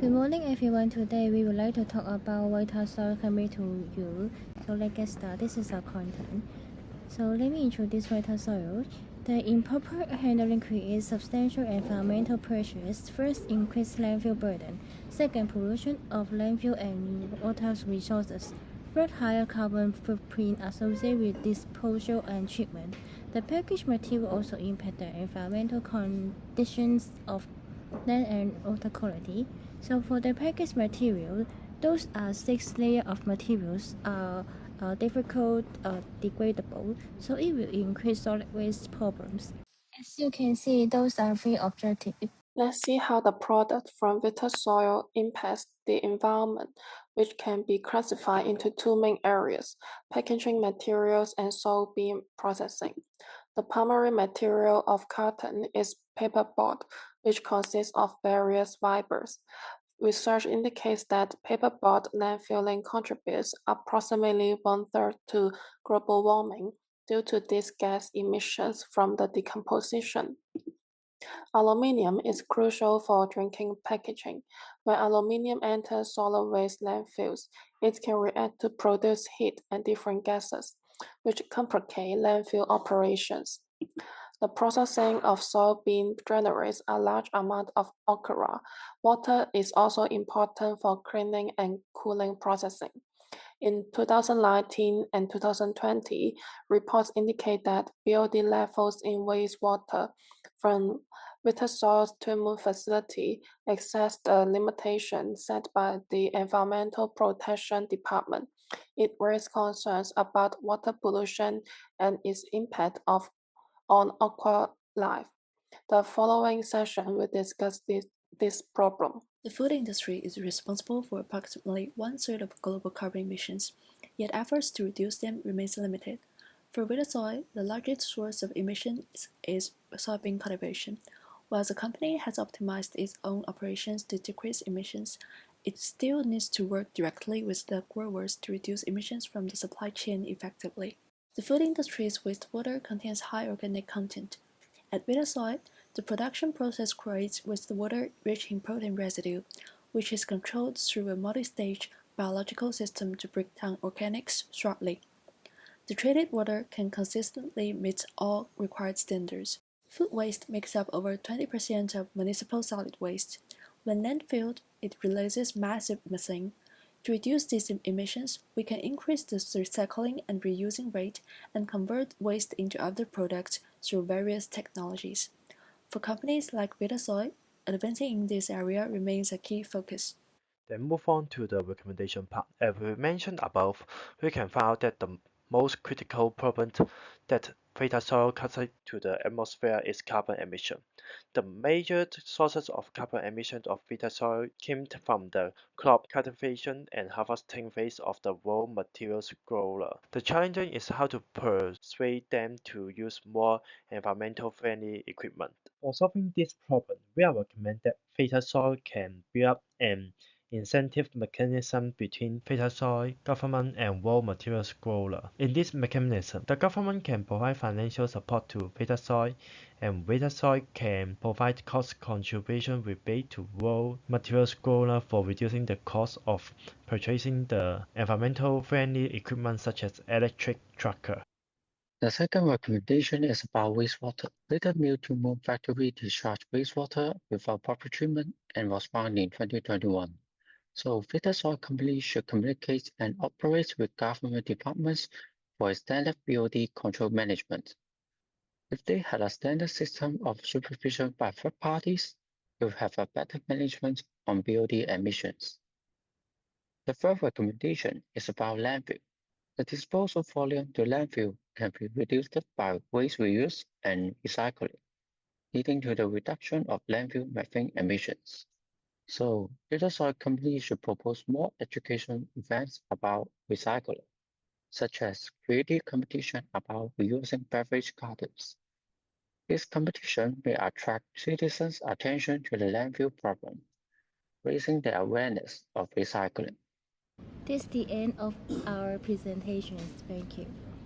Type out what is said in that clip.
Good morning, everyone. Today we would like to talk about why soil can be to you. So let's get started. This is our content. So let me introduce vital soil. The improper handling creates substantial environmental pressures. First, increased landfill burden. Second, pollution of landfill and water resources. Third, higher carbon footprint associated with disposal and treatment. The packaged material also impact the environmental conditions of land and water quality. So for the packaged material, those are 6 layers of materials are difficult degradable, so it will increase solid waste problems. As you can see, those are 3 objectives. Let's see how the product from Vita soil impacts the environment, which can be classified into two main areas, packaging materials and soybean processing. The primary material of cotton is paperboard, which consists of various fibers. Research indicates that paperboard landfilling contributes approximately one-third to global warming due to these gas emissions from the decomposition. Aluminium is crucial for drinking packaging. When aluminium enters solid waste landfills, it can react to produce heat and different gases, which complicate landfill operations. The processing of soybean generates a large amount of okra. Water is also important for cleaning and cooling processing. In 2019 and 2020, reports indicate that BOD levels in wastewater from Vitasoil's treatment facility exceeds the limitation set by the Environmental Protection Department. It raised concerns about water pollution and its impact on aqua life. The following session will discuss this problem. The food industry is responsible for approximately one-third of global carbon emissions, yet efforts to reduce them remains limited. For Vita soy, the largest source of emissions is soybean cultivation. While the company has optimized its own operations to decrease emissions, it still needs to work directly with the growers to reduce emissions from the supply chain effectively. The food industry's wastewater contains high organic content. At Vita soy, the production process creates wastewater rich in protein residue, which is controlled through a multi-stage biological system to break down organics shortly. The treated water can consistently meet all required standards. Food waste makes up over 20% of municipal solid waste. When landfilled, it releases massive methane. To reduce these emissions, we can increase the recycling and reusing rate and convert waste into other products through various technologies. For companies like Vitasoy, advancing in this area remains a key focus. Then move on to the recommendation part. As we mentioned above, we can find out that the most critical problem that beta soil causes to the atmosphere is carbon emission. The major sources of carbon emission of beta soil came from the crop cultivation and harvesting phase of the raw materials grower. The challenge is how to persuade them to use more environmental friendly equipment. For solving this problem, we are recommend that beta soil can build up an incentive mechanism between Vitasoy, government, and raw materials grower. In this mechanism, the government can provide financial support to Vitasoy, and Vitasoy can provide cost contribution rebate to raw materials grower for reducing the cost of purchasing the environmental friendly equipment such as electric tracker. The second recommendation is about wastewater. Little Mill Tumor Factory discharged wastewater without proper treatment and was found in 2021. So Vitasoy company should communicate and operate with government departments for a standard BOD control management. If they had a standard system of supervision by third parties, it would have a better management on BOD emissions. The third recommendation is about landfill. The disposal volume to landfill can be reduced by waste reuse and recycling, leading to the reduction of landfill methane emissions. So, Vitasoy companies should propose more education events about recycling, such as creative competition about reusing beverage cartons. This competition may attract citizens' attention to the landfill problem, raising their awareness of recycling. This is the end of our presentations. Thank you.